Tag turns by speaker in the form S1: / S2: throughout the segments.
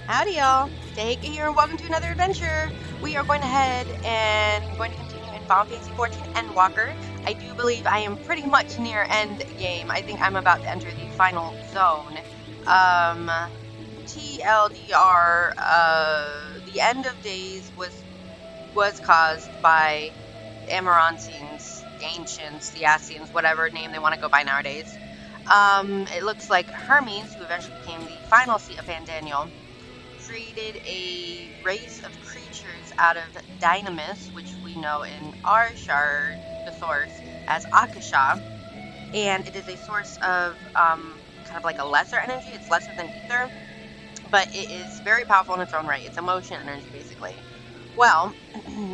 S1: Howdy y'all, Stahika here and welcome to another adventure. We are going ahead and going to continue in Final Fantasy XIV Endwalker. I do believe I am pretty much near end game. I think I'm about to enter the final zone. TLDR, the end of days was caused by the Amarantians, the Ancients, the Asians, whatever name they want to go by nowadays. It looks like Hermes, who eventually became the final seat of Fandaniel, created a race of creatures out of Dynamis, which we know in our shard, the source, as Akasha, and it is a source of kind of like a lesser energy. It's lesser than ether, but it is very powerful in its own right. It's emotion energy, basically. Well,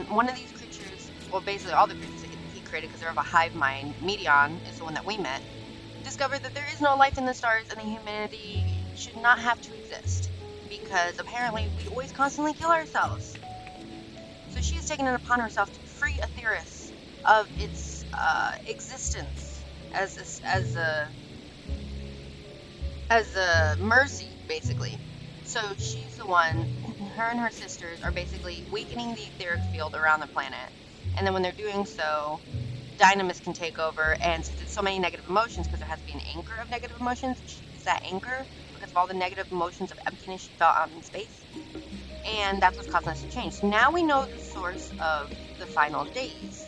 S1: one of these creatures, well, basically all the creatures that he created, because they're of a hive mind, Medion is the one that we met, discovered that there is no life in the stars and that humanity should not have to exist, because apparently we always constantly kill ourselves. So she has taken it upon herself to free Aetheris of its existence as a mercy, basically. So she's the one, her and her sisters are basically weakening the etheric field around the planet, and then when they're doing so, Dynamis can take over, and since it's so many negative emotions, because there has to be an anchor of negative emotions, she is that anchor because of all the negative emotions of emptiness she felt out in space, and that's what's causing us to change. So now we know the source of the final days,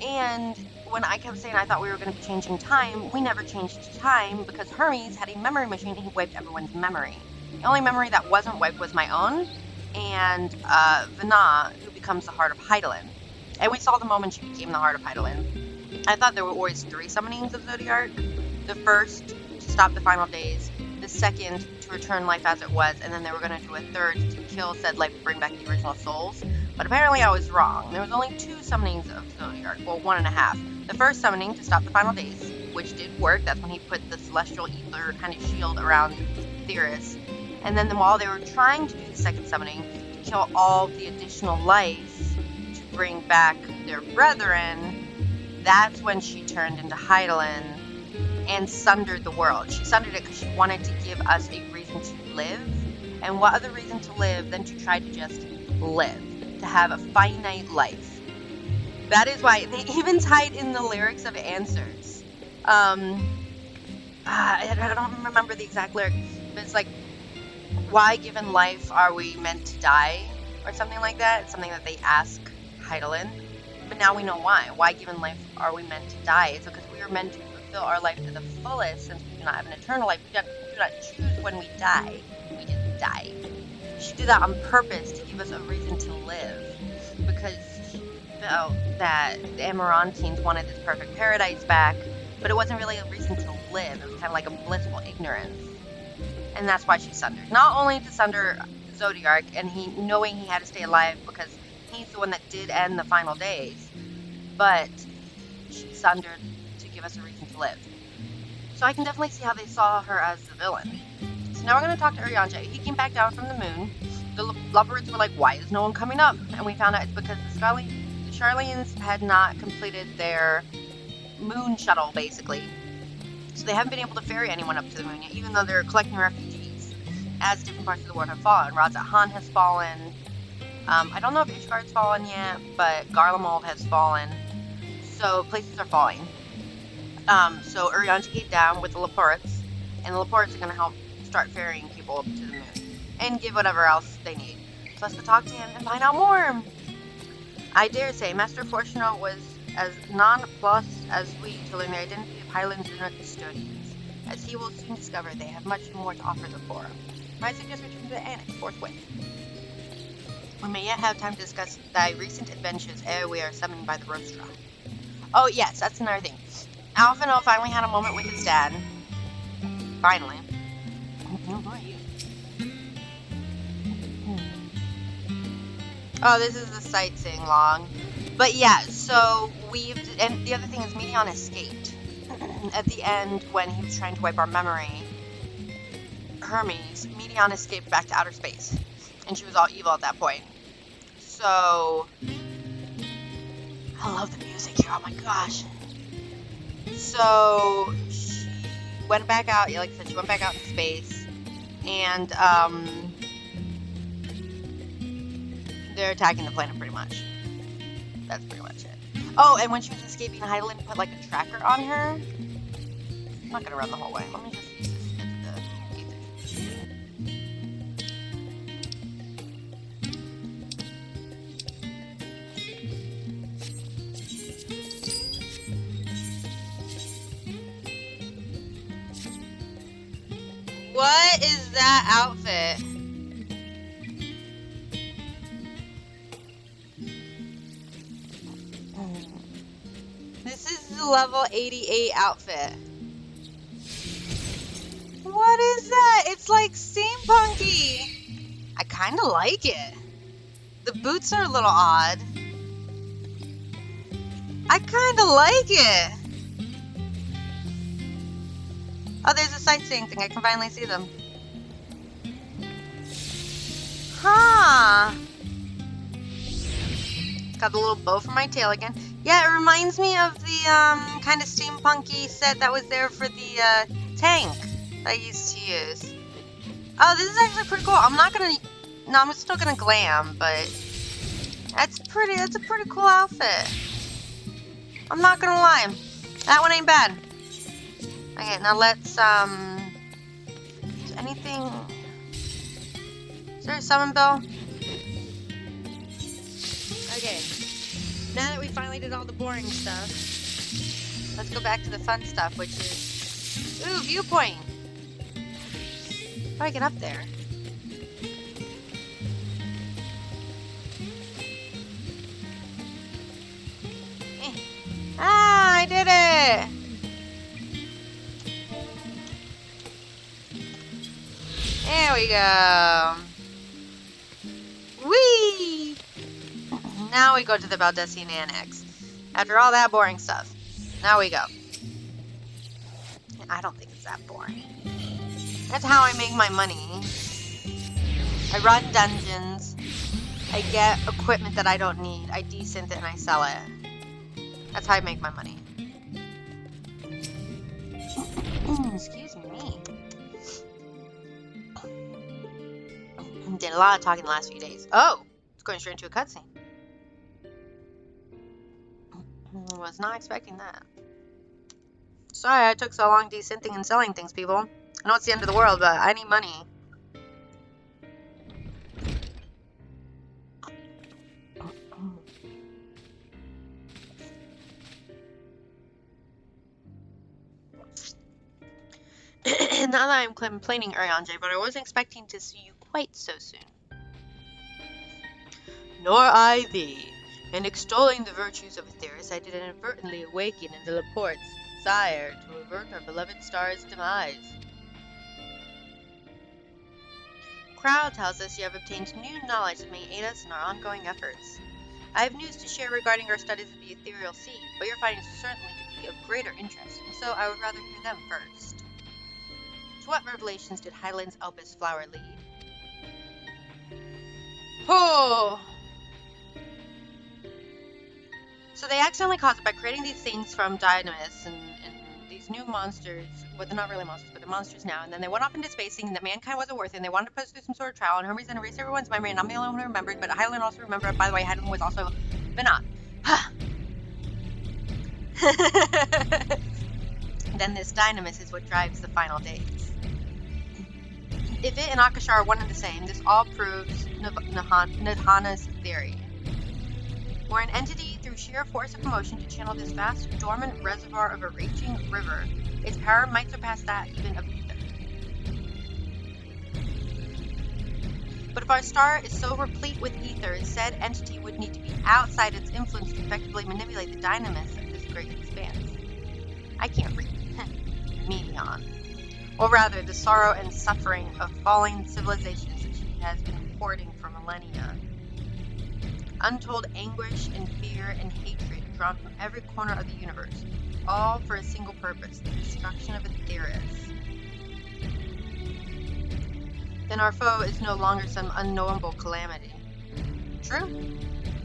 S1: and when I kept saying I thought we were going to be changing time, we never changed time because Hermes had a memory machine and he wiped everyone's memory. The only memory that wasn't wiped was my own, and Vana, who becomes the Heart of Hydaelyn. And we saw the moment she became the Heart of Hydaelyn. I thought there were always 3 summonings of Zodiark. The first, to stop the final days. The second, to return life as it was. And then they were going to do a third, to kill said life and bring back the original souls. But apparently I was wrong. There was only 2 summonings of Zodiark. Well, 1.5. The first summoning, to stop the final days, which did work. That's when he put the celestial ether kind of shield around Theris. And then while they were trying to do the second summoning, to kill all the additional life, bring back their brethren, that's when she turned into Hydaelyn and sundered the world. She sundered it because she wanted to give us a reason to live. And what other reason to live than to try to just live, to have a finite life. That is why they even tied in the lyrics of Answers. I don't remember the exact lyric, but it's like, why given life are we meant to die? Or something like that. It's something that they ask Hydaelyn, but now we know why. Why given life are we meant to die? It's because we are meant to fulfill our life to the fullest, since we do not have an eternal life. We do not choose when we die. We just die. She did that on purpose to give us a reason to live, because she felt that the Amarantians wanted this perfect paradise back, but it wasn't really a reason to live. It was kind of like a blissful ignorance, and that's why she sundered. Not only to sunder Zodiark, and he knowing he had to stay alive because he's the one that did end the final days, but she sundered to give us a reason to live. So I can definitely see how they saw her as the villain. So now we're going to talk to Urianger. He came back down from the moon. The Loverids were like, why is no one coming up? And we found out it's because the Charlians had not completed their moon shuttle, basically. So they haven't been able to ferry anyone up to the moon yet, even though they're collecting refugees, as different parts of the world have fallen. Razat Han has fallen. I don't know if Ishgard's fallen yet, but Garlemald has fallen. So places are falling. So Urianger came down with the Leporits, and the Leporits are going to help start ferrying people up to the moon, and give whatever else they need. So let's go talk to him and find out more. I dare say Master Fortuno was as nonplussed as we to learn the identity of Hydaelyn's lunar custodians, as he will soon discover they have much more to offer the Forum. I suggest return to the Annex forthwith. We may yet have time to discuss thy recent adventures ere we are summoned by the Rostra. Oh yes, that's another thing. Alphinaud finally had a moment with his dad. Finally. Who are you? Oh, this is the sightseeing log. But yeah, so and the other thing is Medion escaped. At the end, when he was trying to wipe our memory, Hermes, Medion escaped back to outer space. And she was all evil at that point. So, I love the music here, oh my gosh. So, she went back out, like I said, she went back out into space. And, They're attacking the planet pretty much. That's pretty much it. Oh, and when she was escaping, Hyland put like a tracker on her. I'm not gonna run the whole way. Let me just get to the ether. What is that outfit? This is the level 88 outfit. What is that? It's like steampunky. I kind of like it. The boots are a little odd. I kind of like it. Oh, there's a sightseeing thing. I can finally see them. Huh. Got the little bow for my tail again. Yeah, it reminds me of the kind of steampunky set that was there for the tank that I used to use. Oh, this is actually pretty cool. I'm not gonna... No, I'm still gonna glam, but... That's a pretty cool outfit. I'm not gonna lie. That one ain't bad. Okay, now let's, is anything... Is there a summon bell? Okay. Now that we finally did all the boring stuff, let's go back to the fun stuff, which is... Ooh, viewpoint! How do I get up there? Ah, I did it! There we go. Whee! Now we go to the Valdesian Annex. After all that boring stuff. Now we go. I don't think it's that boring. That's how I make my money. I run dungeons. I get equipment that I don't need. I desynth it and I sell it. That's how I make my money. Excuse me. Did a lot of talking the last few days. Oh! It's going straight into a cutscene. Was not expecting that. Sorry I took so long desynthing and selling things, people. I know it's the end of the world, but I need money. Now that I'm complaining, Ariane, but I wasn't expecting to see you quite so soon. Nor I thee. In extolling the virtues of Aetheris, I did inadvertently awaken in the Laporte's desire to avert our beloved star's demise. Crow tells us you have obtained new knowledge that may aid us in our ongoing efforts. I have news to share regarding our studies of the ethereal sea, but your findings are certainly to be of greater interest, and so I would rather hear them first. To what revelations did Highland's Elpis flower lead? Oh! So they accidentally caused it by creating these things from Dynamis and these new monsters. Well, they're not really monsters, but they're monsters now. And then they went off into space thinking that mankind wasn't worth it, and they wanted to put us through some sort of trial. And Hermes then erased everyone's memory, and I'm the only one who remembered, but Highland also remembered. By the way, Highland was also Benot. Then this Dynamis is what drives the final days. If it and Akashar are one and the same, this all proves Nidhana's theory. Were an entity through sheer force of motion to channel this vast, dormant reservoir of a raging river, its power might surpass that even of ether. But if our star is so replete with ether, said entity would need to be outside its influence to effectively manipulate the dynamism of this great expanse. I can't read. Medion. Or rather, the sorrow and suffering of falling civilizations that she has been hoarding for millennia. Untold anguish and fear and hatred drawn from every corner of the universe, all for a single purpose, the destruction of Aetheris. Then our foe is no longer some unknowable calamity. True?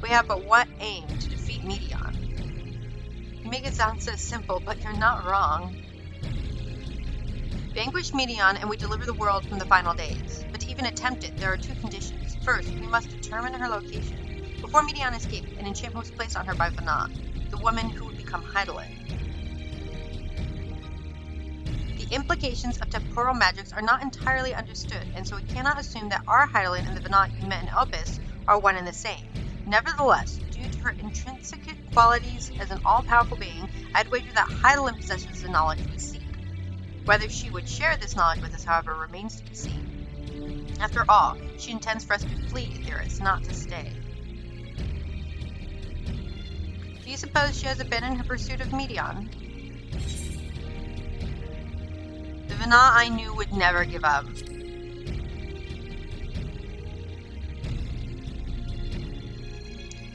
S1: We have but one aim, to defeat Medion. You make it sound so simple, but you're not wrong. Vanquish Medion and we deliver the world from the final days. But to even attempt it, there are two conditions. First, we must determine her location. Before Medion escaped, an enchantment was placed on her by Vanna, the woman who would become Heidelin. The implications of temporal magics are not entirely understood, and so we cannot assume that our Heidelin and the Vanna we met in Elpis are one and the same. Nevertheless, due to her intrinsic qualities as an all-powerful being, I'd wager that Heidelin possesses the knowledge we seek. Whether she would share this knowledge with us, however, remains to be seen. After all, she intends for us to flee Aetheris, not to stay. Do you suppose she has abandoned her pursuit of Medion? The Vanna I knew would never give up.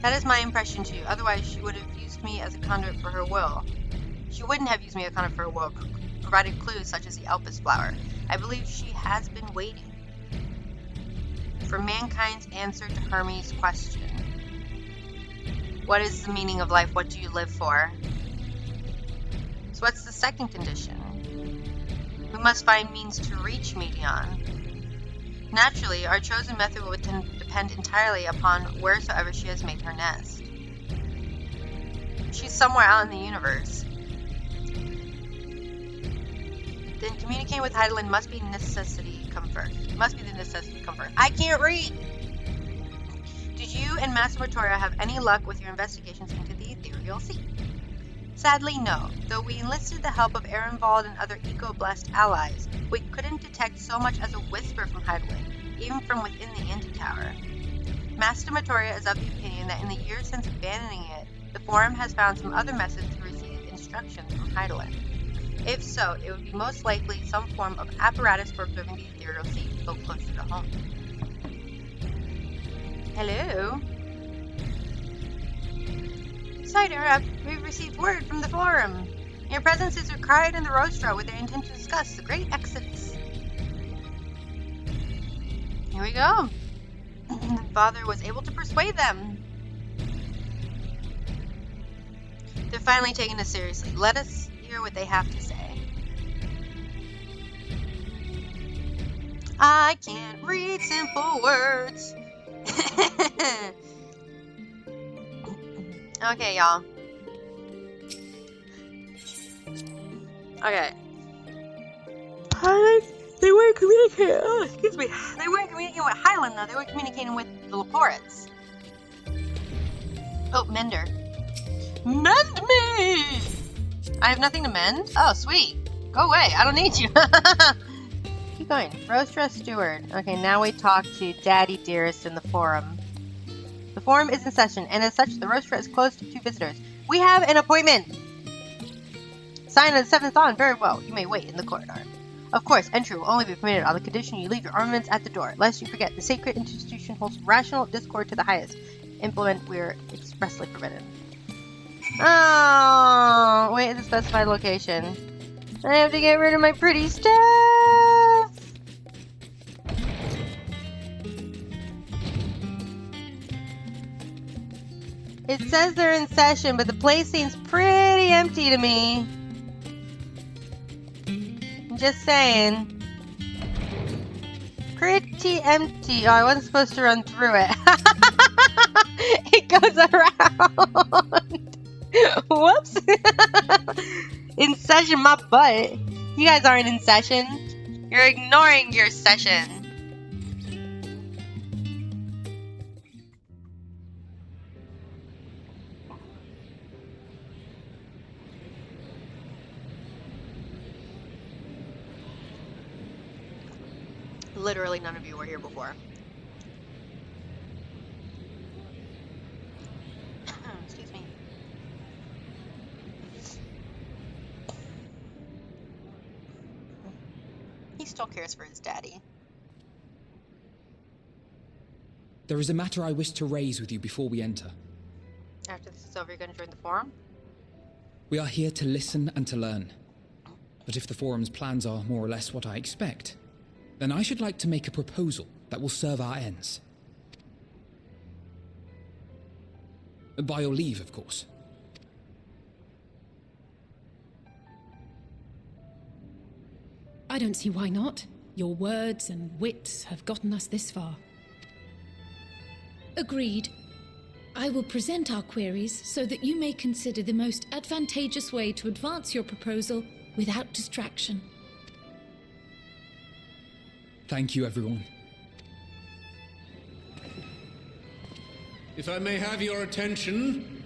S1: That is my impression too, otherwise she would have used me as a conduit for her will. She wouldn't have used me as a conduit for her will, provided clues such as the Elpis flower. I believe she has been waiting for mankind's answer to Hermes' question. What is the meaning of life? What do you live for? So what's the second condition? We must find means to reach Medion. Naturally, our chosen method will depend entirely upon wheresoever she has made her nest. She's somewhere out in the universe. Then communicating with Heidelin must be necessity come first. I can't read! Did you and Master Vittoria have any luck with your investigations into the Ethereal Sea? Sadly, no. Though we enlisted the help of Ehrenwald and other eco-blessed allies, we couldn't detect so much as a whisper from Heidelin, even from within the Antitower. Master Vittoria is of the opinion that in the years since abandoning it, the Forum has found some other methods to receive instructions from Heidelin. If so, it would be most likely some form of apparatus for observing the Ethereal Sea, though closer to home. Hello? Cider, we've received word from the Forum. Your presence is required in the Rostra with their intent to discuss the Great Exodus. Here we go. Father was able to persuade them. They're finally taking us seriously. Let us hear what they have to say. I can't read simple words. Okay, y'all. Okay. They weren't communicating. Oh, excuse me. They weren't communicating with Highland, though. They were communicating with the Laporets. Oh, Mender. Mend me! I have nothing to mend? Oh, sweet. Go away. I don't need you. Keep going. Rostra Steward. Okay, now we talk to Daddy Dearest in the Forum. The Forum is in session, and as such, the Rostra is closed to visitors. We have an appointment! Sign of the 7th dawn. Very well. You may wait in the corridor. Of course, entry will only be permitted on the condition you leave your armaments at the door. Lest you forget, the sacred institution holds rational discord to the highest. Implement we're expressly forbidden. Oh, wait at the specified location. I have to get rid of my pretty stuff! It says they're in session, but the place seems pretty empty to me. I'm just saying. Pretty empty. Oh, I wasn't supposed to run through it. It goes around. Whoops. In session, my butt. You guys aren't in session. You're ignoring your session. Literally none of you were here before. Excuse me. He still cares for his daddy.
S2: There is a matter I wish to raise with you before we enter.
S1: After this is over, you're going to join the Forum?
S2: We are here to listen and to learn. But if the Forum's plans are more or less what I expect, then I should like to make a proposal that will serve our ends. By your leave, of course.
S3: I don't see why not. Your words and wits have gotten us this far. Agreed. I will present our queries so that you may consider the most advantageous way to advance your proposal without distraction.
S2: Thank you, everyone.
S4: If I may have your attention,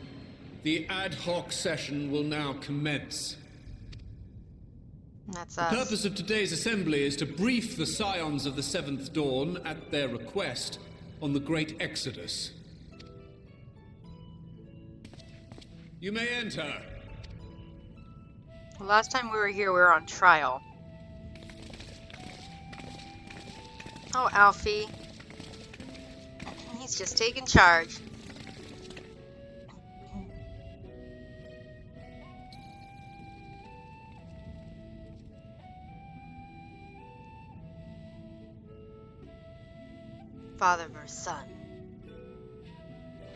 S4: the ad hoc session will now commence.
S1: That's
S4: The
S1: us.
S4: purpose of today's assembly is to brief the Scions of the Seventh Dawn, at their request, on the Great Exodus. You may enter.
S1: Last time we were here, we were on trial. Oh, Alfie. He's just taking charge. Father versus son.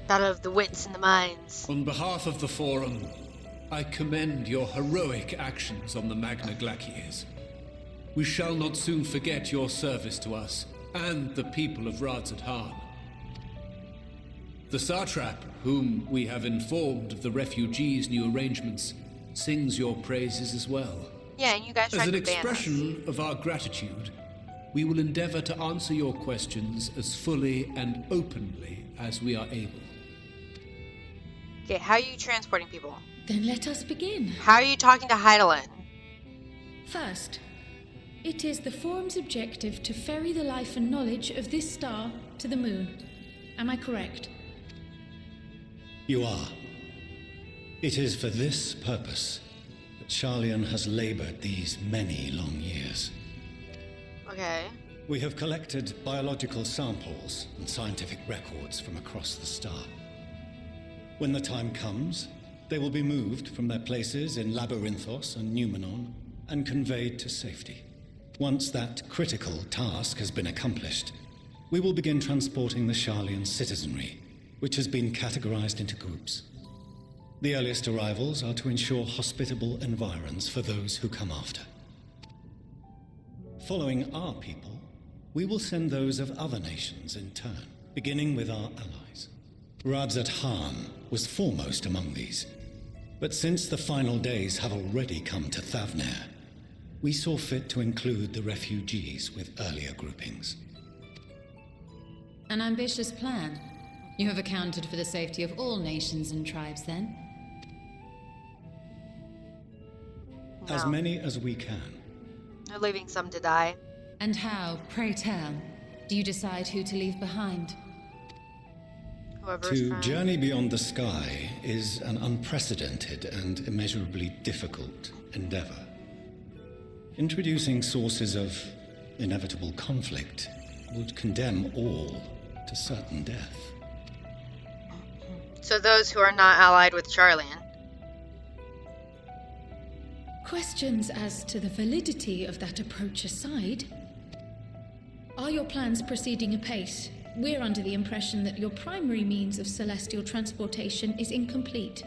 S1: Battle of the wits and the minds.
S4: On behalf of the Forum, I commend your heroic actions on the Magna Glaciers. We shall not soon forget your service to us and the people of Radzat-Han. The Satrap, whom we have informed of the refugees' new arrangements, sings your praises as well.
S1: Yeah, and you guys tried
S4: As an
S1: to ban us.
S4: expression of our gratitude, we will endeavor to answer your questions as fully and openly as we are able.
S1: Okay, how are you transporting people?
S3: Then let us begin.
S1: How are you talking to Heidelin?
S3: First, it is the Forum's objective to ferry the life and knowledge of this star to the moon. Am I correct?
S5: You are. It is for this purpose that Charlian has labored these many long years.
S1: Okay.
S5: We have collected biological samples and scientific records from across the star. When the time comes, they will be moved from their places in Labyrinthos and Numenon and conveyed to safety. Once that critical task has been accomplished, we will begin transporting the Charlian citizenry, which has been categorized into groups. The earliest arrivals are to ensure hospitable environs for those who come after. Following our people, we will send those of other nations in turn, beginning with our allies. Radzat-Han was foremost among these, but since the final days have already come to Thavnair, we saw fit to include the refugees with earlier groupings.
S6: An ambitious plan. You have accounted for the safety of all nations and tribes, then?
S5: As
S1: No.
S5: many as we can.
S1: They're leaving some to die.
S6: And how, pray tell, do you decide who to leave behind?
S1: Whoever's
S5: To
S1: trying.
S5: journey beyond the sky is an unprecedented and immeasurably difficult endeavor. Introducing sources of inevitable conflict would condemn all to certain death.
S1: So those who are not allied with Charlian.
S3: Questions as to the validity of that approach aside, are your plans proceeding apace? We're under the impression that your primary means of celestial transportation is incomplete.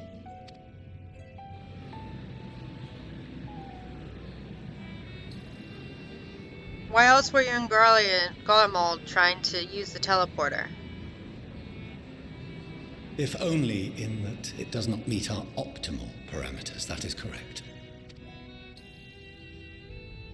S1: Why else were you in Garlemald trying to use the teleporter?
S5: If only in that it does not meet our optimal parameters, that is correct.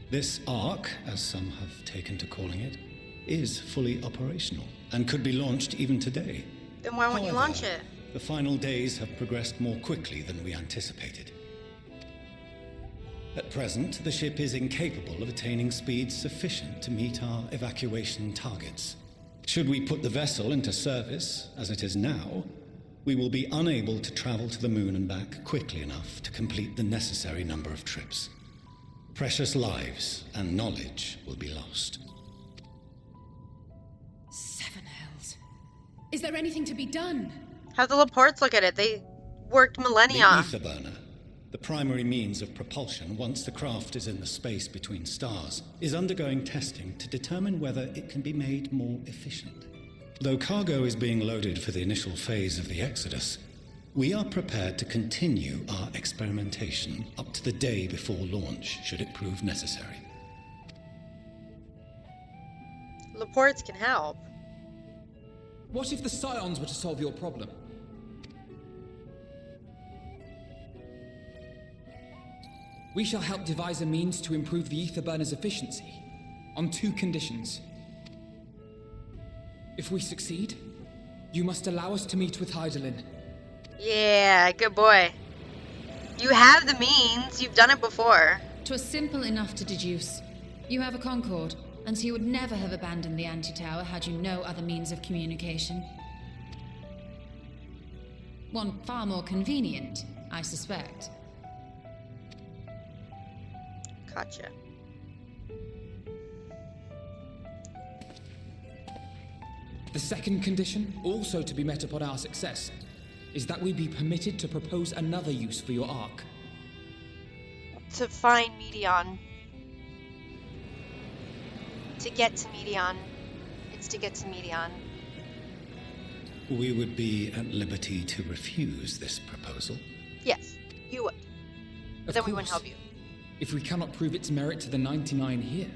S5: This arc, as some have taken to calling it, is fully operational and could be launched even today.
S1: Then why won't you
S5: However,
S1: launch it?
S5: The final days have progressed more quickly than we anticipated. At present, the ship is incapable of attaining speeds sufficient to meet our evacuation targets. Should we put the vessel into service, as it is now, we will be unable to travel to the moon and back quickly enough to complete the necessary number of trips. Precious lives and knowledge will be lost.
S3: Seven hells. Is there anything to be done?
S1: Have the Laportes look at it. They worked
S5: The
S1: millennia.
S5: Aetherburner, the primary means of propulsion once the craft is in the space between stars, is undergoing testing to determine whether it can be made more efficient. Though cargo is being loaded for the initial phase of the Exodus, we are prepared to continue our experimentation up to the day before launch, should it prove necessary.
S1: Laportes can help.
S2: What if the Scions were to solve your problem? We shall help devise a means to improve the Aetherburner's efficiency, on 2 conditions. If we succeed, you must allow us to meet with Hydaelyn.
S1: Yeah, good boy. You have the means. You've done it before.
S6: 'Twas simple enough to deduce. You have a Concord, and so you would never have abandoned the anti-tower had you no other means of communication. One far more convenient, I suspect.
S1: Gotcha.
S2: The second condition, also to be met upon our success, is that we be permitted to propose another use for your Ark.
S1: To find Medion. To get to Medion. It's to get to Medion.
S5: We would be at liberty to refuse this proposal.
S1: Yes, you would. But then we wouldn't help you.
S2: If we cannot prove its merit to the 99 here,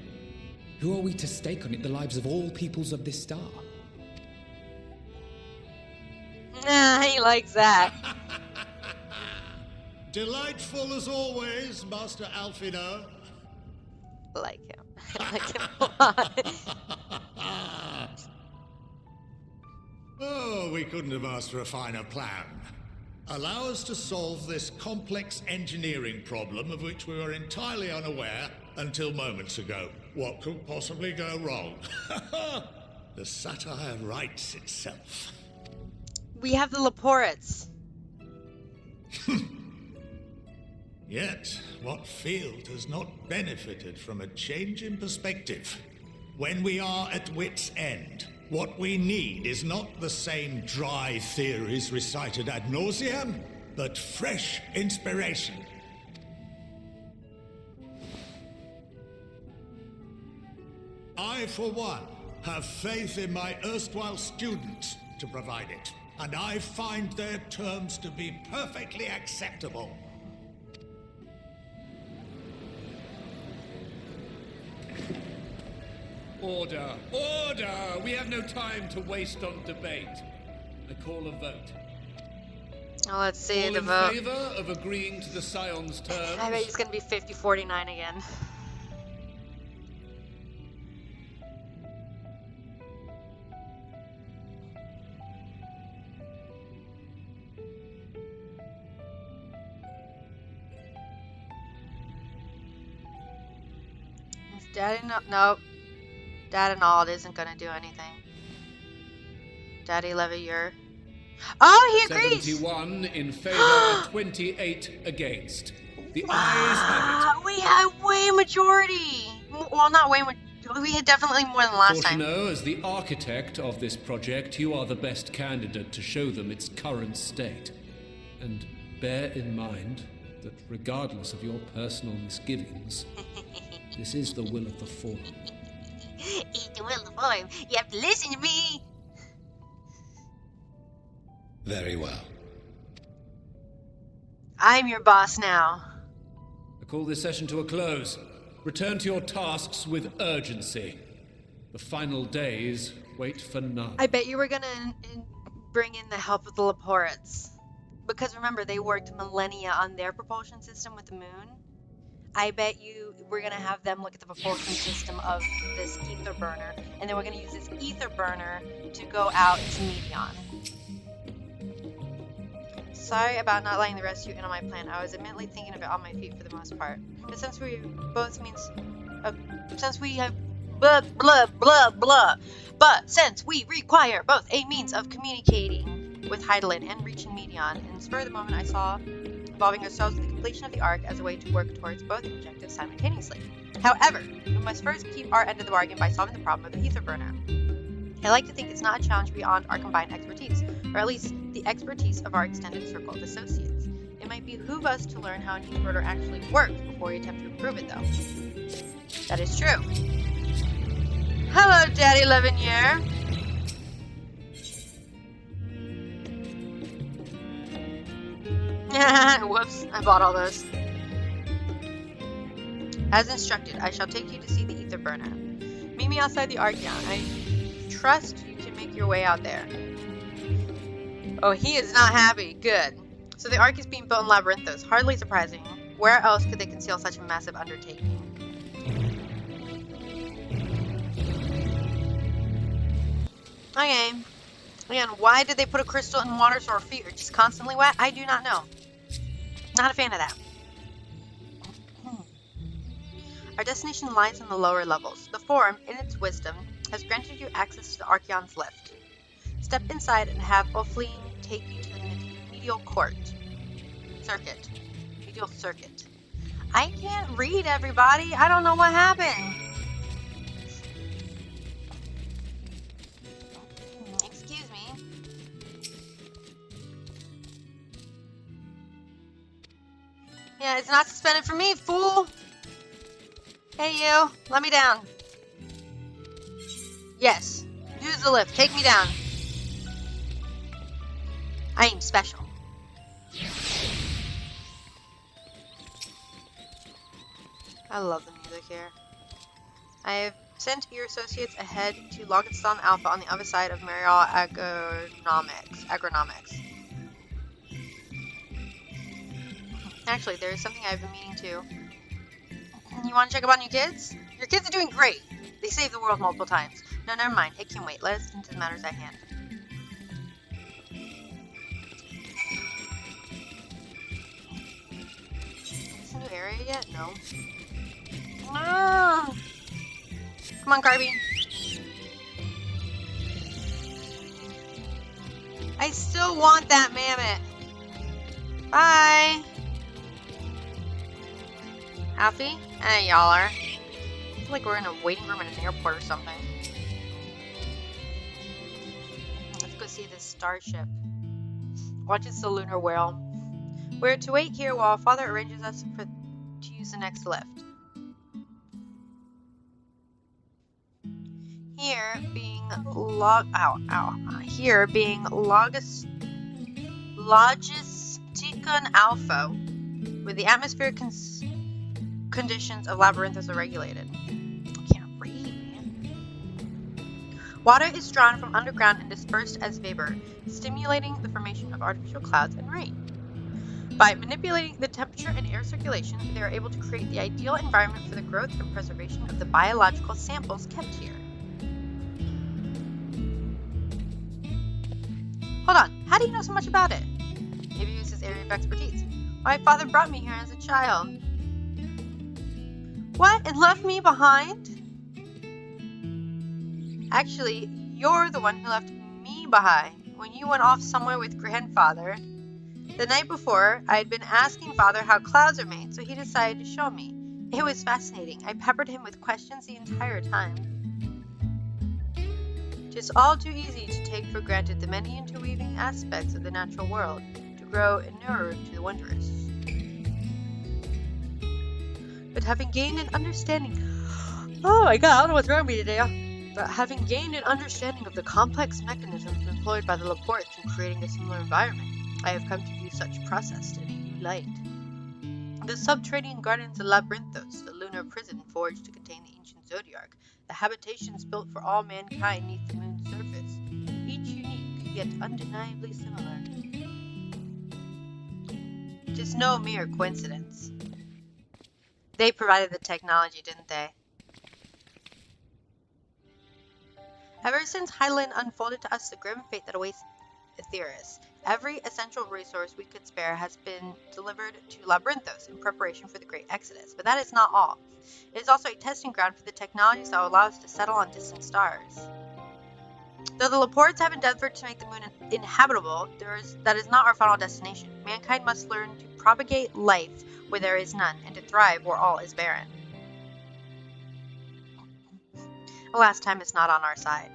S2: who are we to stake on it the lives of all peoples of this star?
S1: Nah, he likes that.
S7: Delightful as always, Master Alfino.
S1: I like him. I like him a lot.
S7: Oh, we couldn't have asked for a finer plan. Allow us to solve this complex engineering problem of which we were entirely unaware until moments ago. What could possibly go wrong? The satire writes itself.
S1: We have the Laporets.
S7: Yet, what field has not benefited from a change in perspective? When we are at wit's end, what we need is not the same dry theories recited ad nauseam, but fresh inspiration. I, for one, have faith in my erstwhile students to provide it, and I find their terms to be perfectly acceptable.
S4: Order! Order! We have no time to waste on debate. I call a vote.
S1: Oh, let's see
S4: All
S1: the
S4: in
S1: vote.
S4: favor of agreeing to the Scion's terms?
S1: I bet it's gonna be 50-49 again. Is Daddy nope. Dad and all isn't gonna do anything. Daddy Leveilleur. Oh, he agrees!
S4: 71 in favor, 28 against. The ayes have
S1: We had way majority. Well, not way much. We had definitely more than
S4: it.
S1: last time.
S4: Fortuneau, as the architect of this project, you are the best candidate to show them its current state. And bear in mind that regardless of your personal misgivings, this is the will of the Forum.
S1: It's the will of the Forum. You have to listen to me.
S5: Very well.
S1: I'm your boss now.
S4: I call this session to a close. Return to your tasks with urgency. The final days wait for none.
S1: I bet you were gonna bring in the help of the Laporets. Because remember, they worked millennia on their propulsion system with the moon. I bet you we're gonna have them look at the propulsion system of this Aetherburner, and then we're gonna use this Aetherburner to go out to Medion. Sorry about not letting the rest of you in on my plan. I was admittedly thinking of it on my feet for the most part. But since we have blah blah blah blah, but since we require both a means of communicating with Hydaelyn and reaching Medion, in the spur of the moment I saw involving ourselves with the completion of the Ark as a way to work towards both objectives simultaneously. However, we must first keep our end of the bargain by solving the problem of the Aetherburner. I like to think it's not a challenge beyond our combined expertise, or at least the expertise of our extended circle of associates. It might behoove us to learn how an Aetherburner actually works before we attempt to improve it, though. That is true. Hello, Daddy Leveilleur. Whoops, I bought all those. As instructed, I shall take you to see the Aetherburner. Meet me outside the Ark. I trust you can make make your way out there. Oh, he is not happy. Good. So the Ark is being built in Labyrinthos. Hardly surprising. Where else could they conceal such a massive undertaking? Okay. Again, why did they put a crystal in water so our feet are just constantly wet? I do not know. Not a fan of that. Our destination lies in the lower levels. The Forum, in its wisdom, has granted you access to the Archeon's lift. Step inside and have O'Flean take you to the medial court. Circuit. Medial circuit. I can't read, everybody. I don't know what happened. Excuse me. Yeah, it's not suspended for me, fool. Hey, you. Let me down. Yes. Use the lift. Take me down. I am special. I love the music here. I have sent your associates ahead to Logiston Alpha on the other side of Marial Agronomics. Actually, there is something I've been meaning to. You want to check up on your kids? Your kids are doing great. They saved the world multiple times. No, never mind. It can wait. Let us into the matters at hand. Is this a new area yet? No. Ah! Come on, Carby. I still want that mammoth. Bye. Alfie? Hey, y'all are. I feel like we're in a waiting room in an airport or something. Let's go see this starship. Watches the lunar whale. We're to wait here while Father arranges us to use the next lift. Here being Logisticon Alpha, where the atmospheric conditions of Labyrinthos are regulated. I can't read, man. Water is drawn from underground and dispersed as vapor, stimulating the formation of artificial clouds and rain. By manipulating the temperature and air circulation, they are able to create the ideal environment for the growth and preservation of the biological samples kept here. Hold on, how do you know so much about it? Maybe it was his area of expertise. My father brought me here as a child. What? And left me behind? Actually, you're the one who left me behind when you went off somewhere with grandfather. The night before, I had been asking Father how clouds are made, so he decided to show me. It was fascinating. I peppered him with questions the entire time. It is all too easy to take for granted the many interweaving aspects of the natural world, to grow inured to the wondrous. But having gained an understanding... Oh my god, I don't know what's wrong with me today. But having gained an understanding of the complex mechanisms employed by the Laportes in creating a similar environment, I have come to view such process in a new light. The subterranean gardens of Labyrinthos, the lunar prison forged to contain the ancient Zodiarch, the habitations built for all mankind neath the moon's surface, each unique, yet undeniably similar. It is no mere coincidence. They provided the technology, didn't they? Ever since Hydaelyn unfolded to us the grim fate that awaits Aetheris, every essential resource we could spare has been delivered to Labyrinthos in preparation for the Great Exodus. But that is not all. It is also a testing ground for the technologies that will allow us to settle on distant stars. Though the Laportes have endeavored to make the moon inhabitable, that is not our final destination. Mankind must learn to propagate life where there is none, and to thrive where all is barren. Alas, time is not on our side.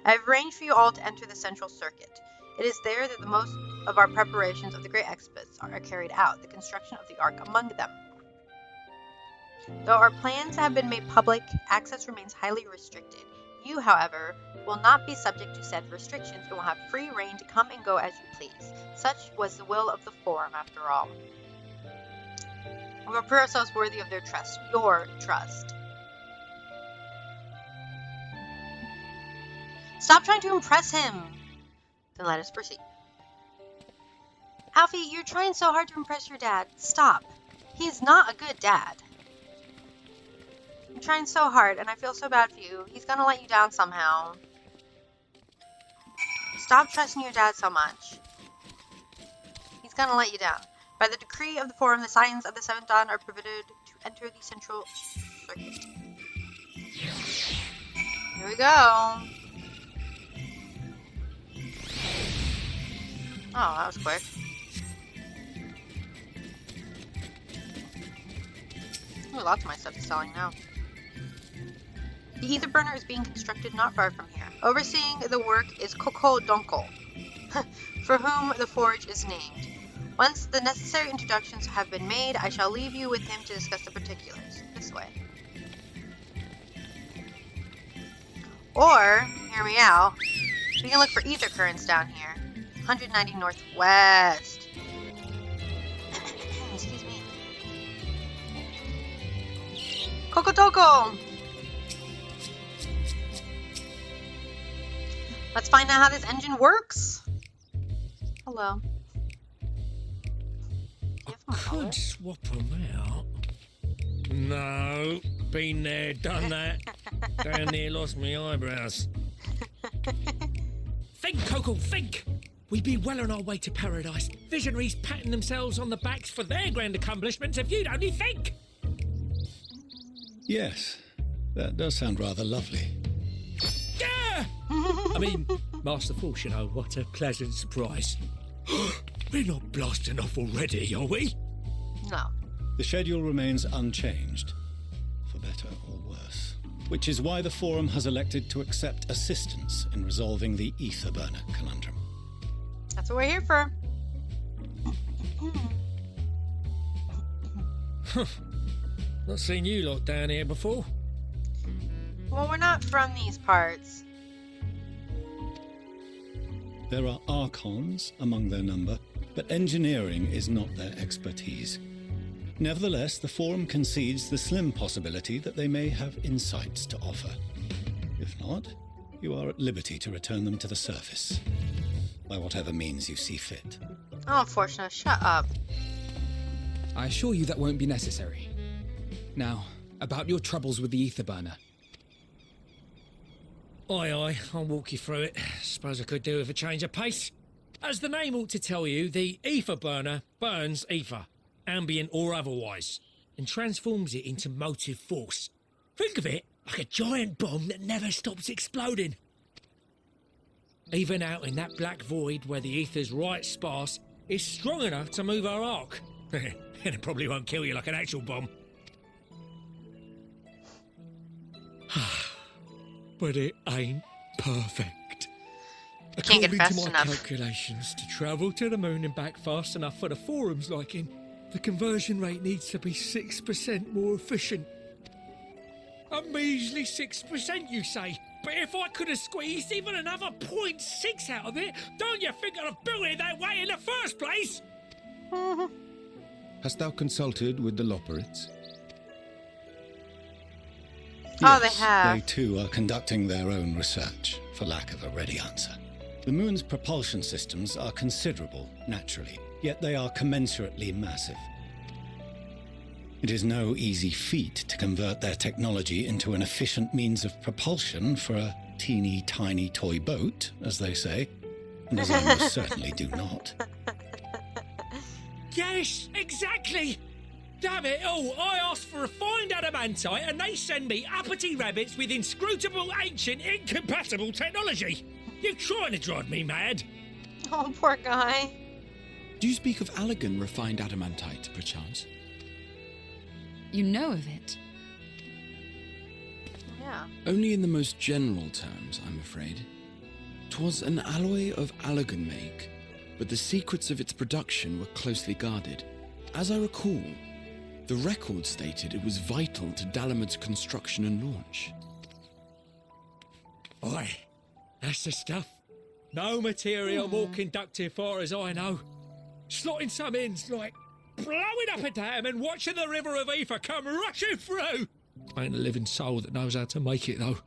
S1: I have arranged for you all to enter the central circuit. It is there that the most of our preparations of the Great Exodus are carried out, the construction of the Ark among them. Though our plans have been made public, access remains highly restricted. You, however, will not be subject to said restrictions and will have free reign to come and go as you please. Such was the will of the Forum, after all. We will prove ourselves worthy of their trust, your trust. Stop trying to impress him. Then let us proceed. Alfie, you're trying so hard to impress your dad. Stop. He's not a good dad. You're trying so hard, and I feel so bad for you. He's gonna let you down somehow. Stop trusting your dad so much. He's gonna let you down. By the decree of the Forum, the Scions of the Seventh Dawn are permitted to enter the Central Circuit. Here we go. Oh, that was quick. Ooh, lots of my stuff is selling now. The Aetherburner is being constructed not far from here. Overseeing the work is Coco Donko, for whom the forge is named. Once the necessary introductions have been made, I shall leave you with him to discuss the particulars. This way. Or, hear me out, we can look for ether currents down here. 190 northwest. Excuse me. Kokotoko! Let's find out how this engine works. Hello.
S8: I could swap them out. No, been there, done that. Down there, lost my eyebrows.
S2: Think, Coco, think! We'd be well on our way to paradise. Visionaries patting themselves on the backs for their grand accomplishments if you'd only think!
S5: Yes, that does sound rather lovely.
S2: Yeah! I mean, Master Force, you know, what a pleasant surprise. We're not blasting off already, are we?
S1: No.
S5: The schedule remains unchanged, for better or worse. Which is why the Forum has elected to accept assistance in resolving the Aetherburner conundrum.
S1: That's what we're here for.
S8: Not seen you lot down here before.
S1: Well, we're not from these parts.
S5: There are Archons among their number, but engineering is not their expertise. Nevertheless, the Forum concedes the slim possibility that they may have insights to offer. If not, you are at liberty to return them to the surface, by whatever means you see fit.
S1: Oh, unfortunate. Shut up.
S2: I assure you that won't be necessary. Now, about your troubles with the Aetherburner.
S8: Aye, I'll walk you through it. Suppose I could do with a change of pace. As the name ought to tell you, the Aetherburner burns ether, ambient or otherwise, and transforms it into motive force. Think of it like a giant bomb that never stops exploding. Even out in that black void where the ether's right sparse, it's strong enough to move our arc. And it probably won't kill you like an actual bomb. But it ain't perfect.
S1: Can't get
S8: According
S1: fast
S8: to my
S1: enough.
S8: calculations, to travel to the moon and back fast enough for the Forum's liking, the conversion rate needs to be 6% more efficient. A measly 6%, you say? But if I could have squeezed even another 0.6 out of it, don't you think I'd have built it that way in the first place?
S9: Hast thou consulted with the Loperites?
S1: Oh,
S5: Yes,
S1: they have.
S5: They too are conducting their own research, for lack of a ready answer. The moon's propulsion systems are considerable, naturally, yet they are commensurately massive. It is no easy feat to convert their technology into an efficient means of propulsion for a teeny tiny toy boat, as they say, and as I most certainly do not.
S8: Yes, exactly! Damn it all, I asked for refined adamantite and they send me uppity rabbits with inscrutable, ancient, incompatible technology! You're trying to drive me mad!
S1: Oh, poor guy.
S9: Do you speak of Allegan refined adamantite, perchance?
S6: You know of it?
S1: Yeah.
S9: Only in the most general terms, I'm afraid. 'Twas an alloy of Allegan make, but the secrets of its production were closely guarded. As I recall, the record stated it was vital to Dalamud's construction and launch.
S8: Aye, that's the stuff. No material more conductive far as I know. Slotting some ends like blowing up a dam and watching the river of ether come rushing through. Ain't a living soul that knows how to make it though.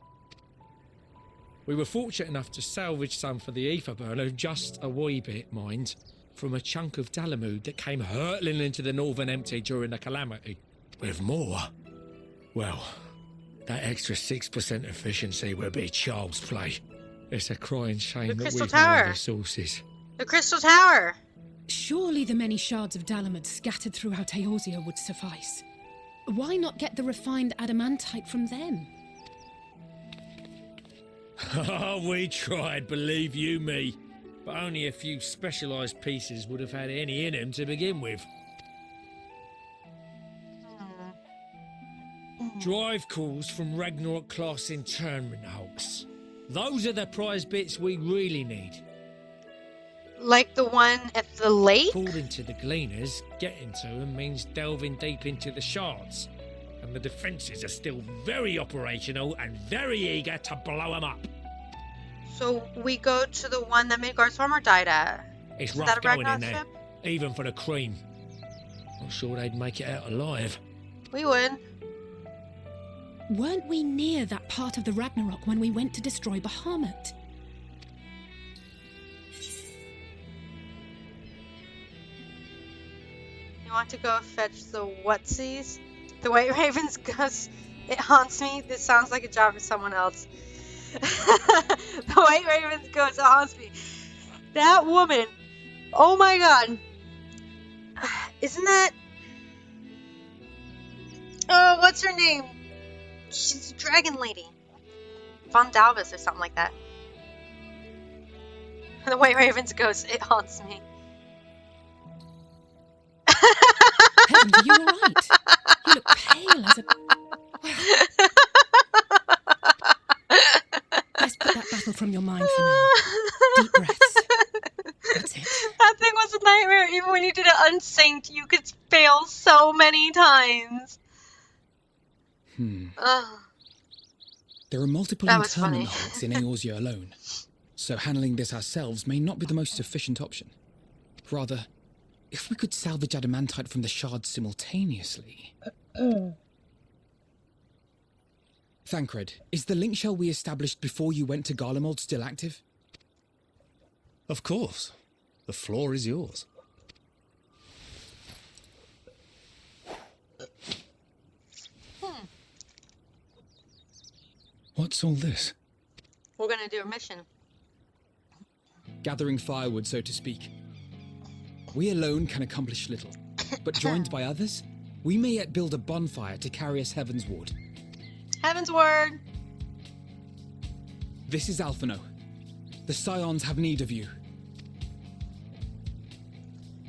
S8: We were fortunate enough to salvage some for the Aetherburner, just a wee bit, mind, from a chunk of Dalamud that came hurtling into the Northern Empty during the calamity. With more, well, that extra 6% efficiency would be child's play. It's a crying shame
S1: The
S8: that
S1: Crystal
S8: we've no
S1: Tower.
S8: other sources.
S1: The Crystal Tower.
S10: Surely the many shards of Dalamud scattered throughout Eorzea would suffice. Why not get the refined adamantite from them?
S8: Oh, we tried, believe you me. But only a few specialised pieces would have had any in them to begin with. Drive calls from Ragnarok class internment hulks. Those are the prize bits we really need.
S1: Like the one at the lake?
S8: According to the Gleaners, getting to them means delving deep into the shards. And the defences are still very operational and very eager to blow them up.
S1: So we go to the one that Midgard's armor died at.
S8: It's
S1: Is
S8: rough
S1: that a
S8: going in
S1: Ragnarok
S8: there,
S1: ship?
S8: even for the Cream. Not sure they'd make it out alive.
S1: We would.
S10: Weren't we near that part of the Ragnarok when we went to destroy Bahamut?
S1: You want to go fetch the whatsies? The White Raven's ghost. It haunts me. This sounds like a job for someone else. The White Raven's ghost. It haunts me. That woman. Oh my god. Isn't that... Oh, what's her name? She's a dragon lady. Von Dalvis or something like that. The White Raven's ghost. It haunts me.
S10: Heavens, are you alright? You look pale as a... Let's put that battle from your mind for now. Deep breaths. That's it.
S1: That thing was a nightmare. Even when you did it unsynced, you could fail so many times. Ugh.
S2: There are multiple
S1: That was
S2: internment
S1: funny.
S2: hulks in Eorzea alone, so handling this ourselves may not be the most efficient option. Rather, if we could salvage adamantite from the shards simultaneously... Thancred, is the link shell we established before you went to Garlemald still active?
S11: Of course. The floor is yours.
S5: What's all this?
S1: We're gonna do a mission.
S2: Gathering firewood, so to speak. We alone can accomplish little, but joined by others, we may yet build a bonfire to carry us heavensward.
S1: Heaven's word.
S2: This is Alphino. The Scions have need of you.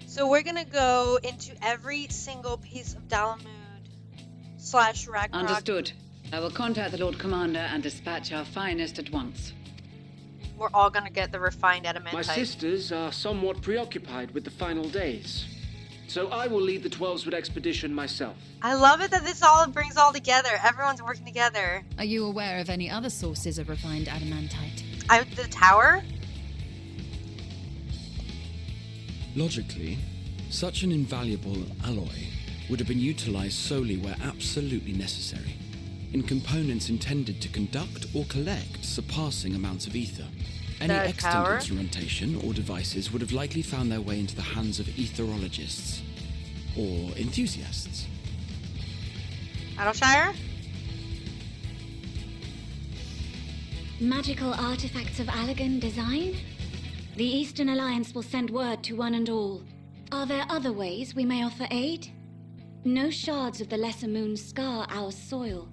S1: So we're gonna go into every single piece of Dalamud / Ragnarok.
S12: Understood. I will contact the Lord Commander and dispatch our finest at once.
S1: We're all gonna get the refined adamantite.
S13: My sisters are somewhat preoccupied with the final days, so I will lead the 12-Wood expedition myself.
S1: I love it that this all brings all together. Everyone's working together.
S6: Are you aware of any other sources of refined adamantite?
S1: The tower?
S9: Logically, such an invaluable alloy would have been utilized solely where absolutely necessary, in components intended to conduct or collect surpassing amounts of ether. Any
S1: The
S9: extant
S1: tower?
S9: instrumentation or devices would have likely found their way into the hands of etherologists or enthusiasts.
S1: Adalshire?
S14: Magical artifacts of Allagan design? The Eastern Alliance will send word to one and all. Are there other ways we may offer aid? No shards of the Lesser Moon scar our soil,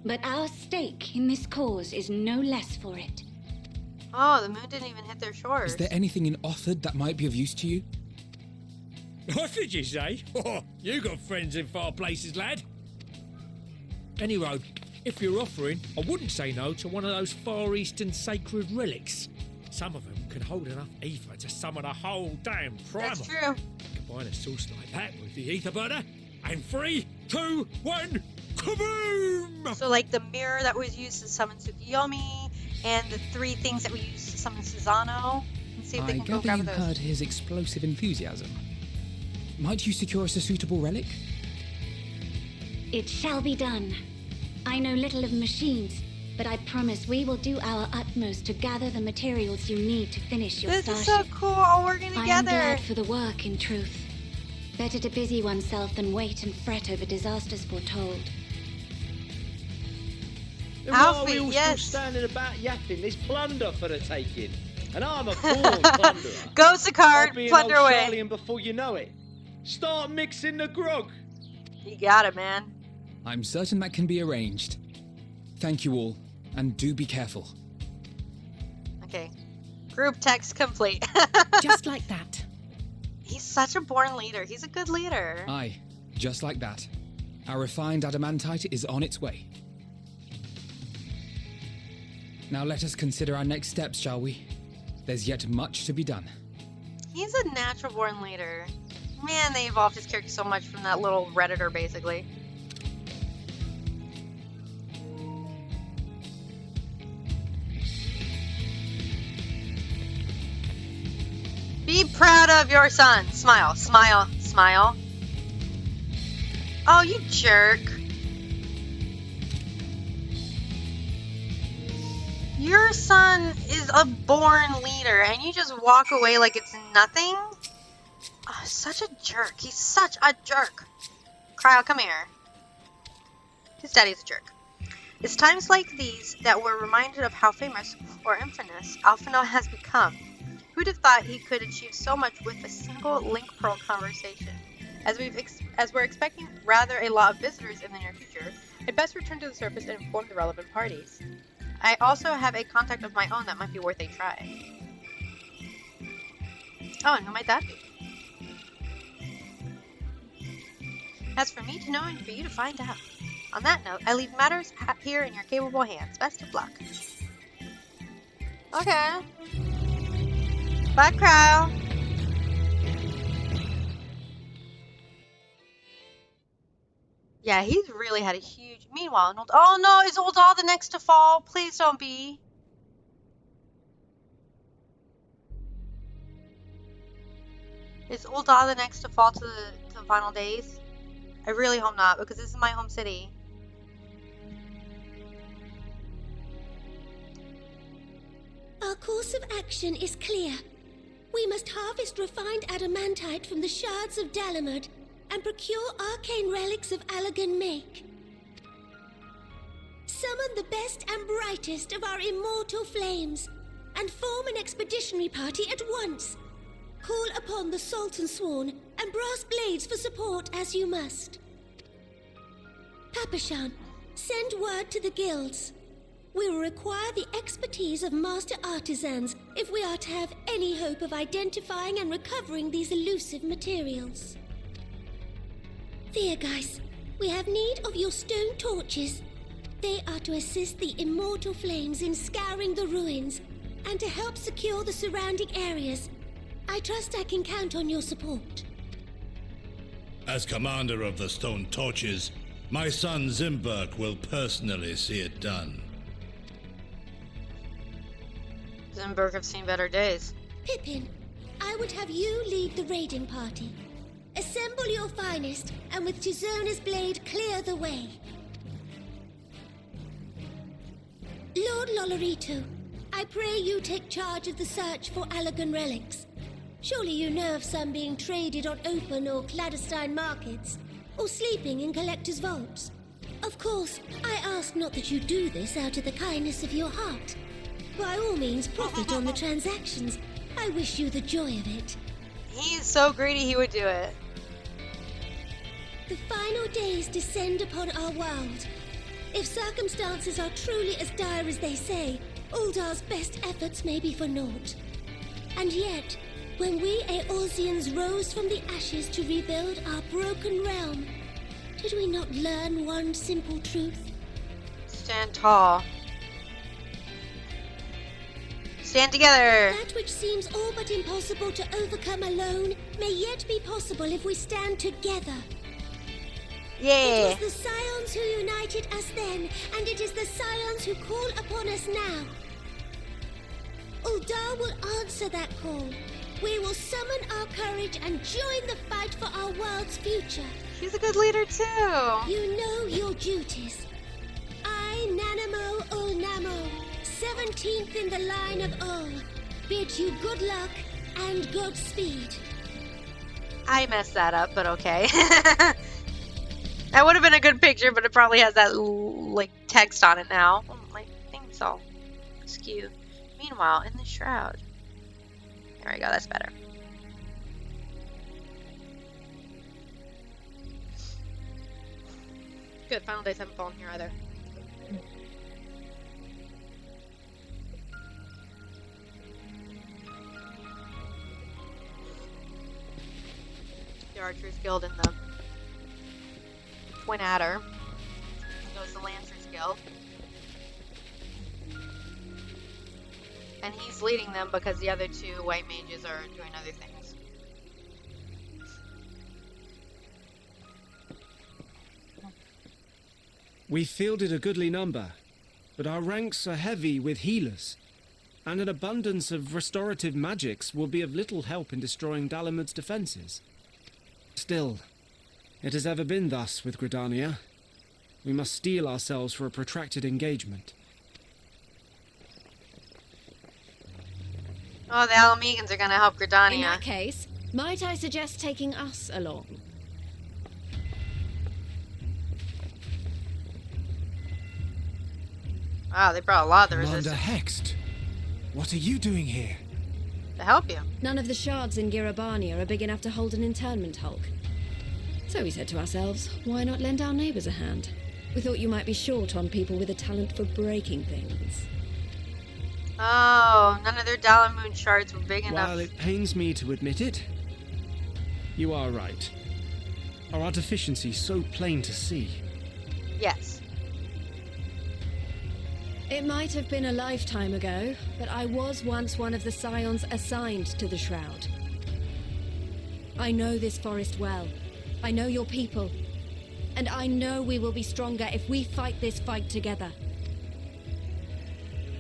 S14: but our stake in this cause is no less for it.
S1: Oh, the moon didn't even hit their shores.
S2: Is there anything in Othard that might be of use to you?
S8: What did you say? Oh, you got friends in far places, lad. Anyway, if you're offering, I wouldn't say no to one of those Far Eastern sacred relics. Some of them can hold enough ether to summon a whole damn primal.
S1: That's true.
S8: Combine a source like that with the Aetherburner, and 3, 2, 1, kaboom!
S1: So like the mirror that was used to summon Tsukiyomi, and the 3 things that we used to summon Susanoo. Let's see if they
S2: I
S1: can go
S2: gather
S1: grab
S2: you
S1: those.
S2: heard his explosive enthusiasm. Might you secure us a suitable relic?
S14: It shall be done. I know little of machines, but I promise we will do our utmost to gather the materials you need to finish your
S1: This is
S14: starship.
S1: so cool, all working
S14: I am
S1: together.
S14: glad for the work, in truth. Better to busy oneself than wait and fret over disasters foretold.
S15: Then why are
S1: Alfie,
S15: we all
S1: yes.
S15: still standing about yapping? There's plunder for the taking. And I'm a born plunderer.
S1: Go, Sicard,
S15: I'll be an
S1: plunder
S15: old
S1: away.
S15: Charlian before you know it. Start mixing the grog.
S1: You got it, man.
S2: I'm certain that can be arranged. Thank you all, and do be careful.
S1: Okay. Group text complete.
S10: Just like that.
S1: He's such a born leader. He's a good leader.
S2: Aye, just like that. Our refined adamantite is on its way. Now let us consider our next steps, shall we? There's yet much to be done.
S1: He's a natural born leader. Man, they evolved his character so much from that little Redditor, basically. Be proud of your son. Smile, smile, smile. Oh, you jerk. Your son is a born leader, and you just walk away like it's nothing? Oh, such a jerk. He's such a jerk. Cryo, come here. His daddy's a jerk. It's times like these that we're reminded of how famous or infamous Alphinaud has become. Who'd have thought he could achieve so much with a single link pearl conversation? As we're expecting rather a lot of visitors in the near future, I'd best return to the surface and inform the relevant parties. I also have a contact of my own that might be worth a try. Oh, and who might that be? That's for me to know and for you to find out. On that note, I leave matters here in your capable hands. Best of luck. Okay. Bye, Cryo. Yeah, he's really had a huge... Meanwhile, oh no, is Oldal the next to fall? Please don't be. Is Oldal the next to fall to the final days? I really hope not, because this is my home city.
S16: Our course of action is clear. We must harvest refined adamantite from the shards of Dalamud and procure arcane relics of Allegan make. Summon the best and brightest of our immortal flames and form an expeditionary party at once. Call upon the Salt and Sworn and Brass Blades for support as you must. Papashan, send word to the guilds. We will require the expertise of master artisans if we are to have any hope of identifying and recovering these elusive materials. Thiergeist, we have need of your stone torches. They are to assist the immortal flames in scouring the ruins and to help secure the surrounding areas. I trust I can count on your support.
S11: As commander of the Stone Torches, my son Zimberk will personally see it done.
S1: Zimberk have seen better days.
S16: Pippin, I would have you lead the raiding party. Assemble your finest, and with Tizona's blade clear the way. Lord Lolorito, I pray you take charge of the search for Allegan relics. Surely you know of some being traded on open or clandestine markets, or sleeping in collectors' vaults. Of course, I ask not that you do this out of the kindness of your heart. By all means, profit on the transactions. I wish you the joy of it.
S1: He's so greedy he would do it.
S16: The final days descend upon our world. If circumstances are truly as dire as they say, Uldar's best efforts may be for naught. And yet, when we Eorzeans rose from the ashes to rebuild our broken realm, did we not learn one simple truth?
S1: Stand tall. Stand together!
S16: That which seems all but impossible to overcome alone may yet be possible if we stand together.
S1: Yeah!
S16: It was the Scions who united us then, and it is the Scions who call upon us now. Uldar will answer that call. We will summon our courage and join the fight for our world's future.
S1: She's a good leader too!
S16: You know your duties. I, Nanamo Ulna Amo, 17th in the line of all, bid you good luck and good speed.
S1: I messed that up, but okay. That would have been a good picture, but it probably has that like text on it now. My thing's all askew. Meanwhile, in the shroud. There we go, that's better. Good, final days haven't fallen here either. The Archers Guild and the Twin Adder. Goes the Lancers Guild. And he's leading them because the other two white mages are doing other things.
S17: We fielded a goodly number, but our ranks are heavy with healers, and an abundance of restorative magics will be of little help in destroying Dalamud's defenses. Still, it has ever been thus with Gridania. We must steel ourselves for a protracted engagement.
S1: Oh, the Alamegans are going to help Gridania.
S10: In that case, might I suggest taking us along?
S1: Wow, they brought a lot of the
S17: Commander
S1: resistance.
S17: Hext, what are you doing here?
S1: To help you.
S10: None of the shards in Girabania are big enough to hold an internment hulk. So we said to ourselves, why not lend our neighbours a hand? We thought you might be short on people with a talent for breaking things.
S1: Oh, none of their Dalamud shards were big enough.
S17: While it pains me to admit it, you are right. Our deficiency so plain to see.
S1: Yes.
S10: It might have been a lifetime ago, but I was once one of the scions assigned to the Shroud. I know this forest well. I know your people. And I know we will be stronger if we fight this fight together.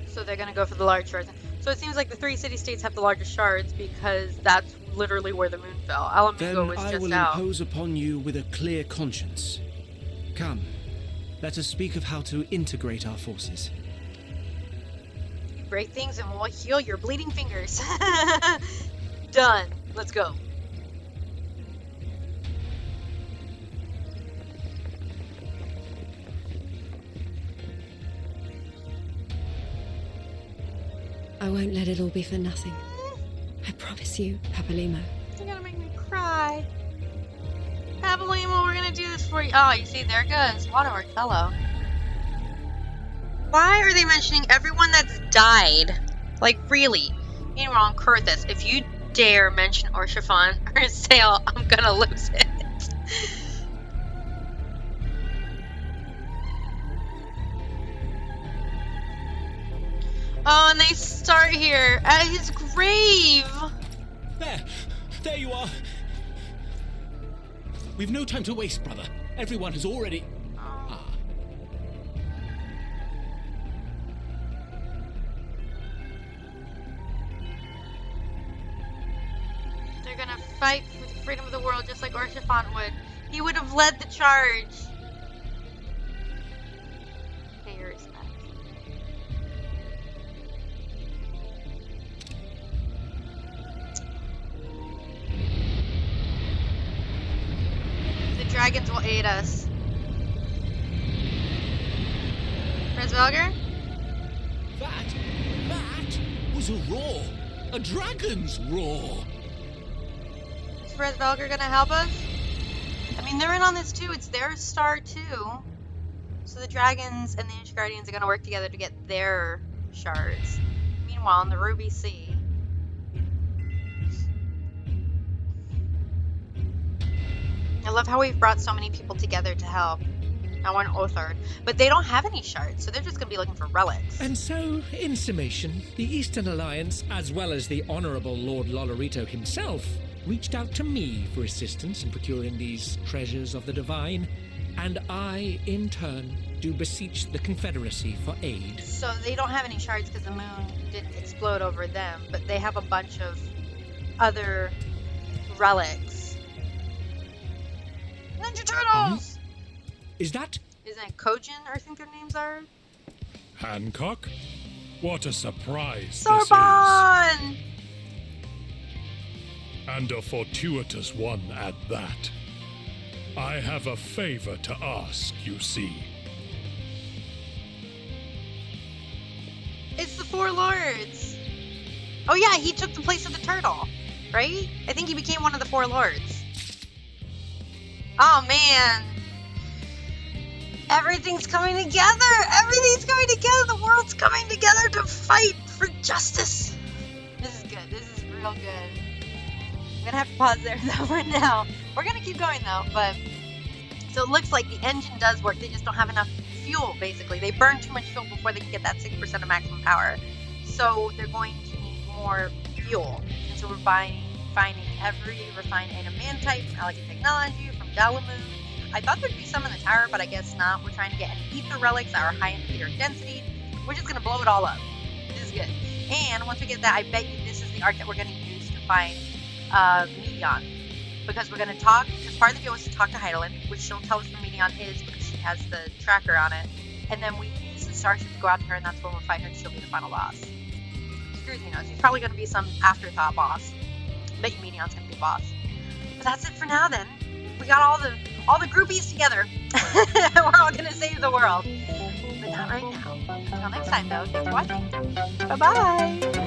S1: So they're going to go for the large shards. So it seems like the three city-states have the largest shards because that's literally where the moon fell. Alamigo was
S17: Then I
S1: just
S17: will
S1: out.
S17: impose upon you with a clear conscience. Come, let us speak of how to integrate our forces.
S1: Break things and we'll heal your bleeding fingers. Done. Let's go.
S10: I won't let it all be for nothing. I promise you, Papalimo.
S1: You're gonna make me cry. Pabalimo, we're gonna do this for you. Oh, you see, there goes Waterwork Fellow. Why are they mentioning everyone that's died? Like, really? Meanwhile, Kurthus, if you dare mention Orshafan or Sail, I'm gonna lose it. Oh, and they start here at his grave.
S18: There you are. We've no time to waste, brother. Everyone has already...
S1: They're gonna fight for the freedom of the world just like Orshafan would. He would have led the charge. Pay your respects. The dragons will aid us. Resvelger?
S18: That was a roar. A dragon's roar.
S1: Is Resvelger gonna help us? I mean, they're in on this too. It's their star too. So the dragons and the Ancient Guardians are gonna work together to get their shards. Meanwhile, in the Ruby Sea. I love how we've brought so many people together to help. Now we're in Othard. But they don't have any shards, so they're just going to be looking for relics.
S8: And so, in summation, the Eastern Alliance, as well as the Honourable Lord Lolorito himself, reached out to me for assistance in procuring these treasures of the divine, and I, in turn, do beseech the Confederacy for aid.
S1: So they don't have any shards because the moon didn't explode over them, but they have a bunch of other relics. Ninja Turtles!
S8: Is that?
S1: Isn't it Kojin, I think their names are?
S19: Hancock? What a surprise
S1: Sorbonne!
S19: this is. And a fortuitous one at that. I have a favor to ask, you see.
S1: It's the Four Lords. Oh yeah, he took the place of the turtle, right? I think he became one of the Four Lords. Oh man. Everything's coming together! Everything's coming together! The world's coming together to fight for justice! This is good. This is real good. I'm gonna have to pause there though for now. We're gonna keep going though, but... So it looks like the engine does work, they just don't have enough fuel, basically. They burn too much fuel before they can get that 6% of maximum power. So they're going to need more fuel. And so we're finding every refined adamantite from Elegant Technology, from Dalamun. I thought there'd be some in the tower, but I guess not. We're trying to get ether relics that are high in ether density. We're just going to blow it all up. This is good. And once we get that, I bet you this is the arc that we're going to use to find Medion. Because we're going to talk, because part of the deal is to talk to Heidelin, which she'll tell us where Medion is because she has the tracker on it. And then we use the starship to go out to her, and that's when we'll fight her, and she'll be the final boss. Scroozy knows. He's probably going to be some afterthought boss. I bet you Medion's going to be the boss. But that's it for now then. We got all the groupies together. We're all gonna save the world. But not right now. Until next time though, thanks for watching. Bye bye!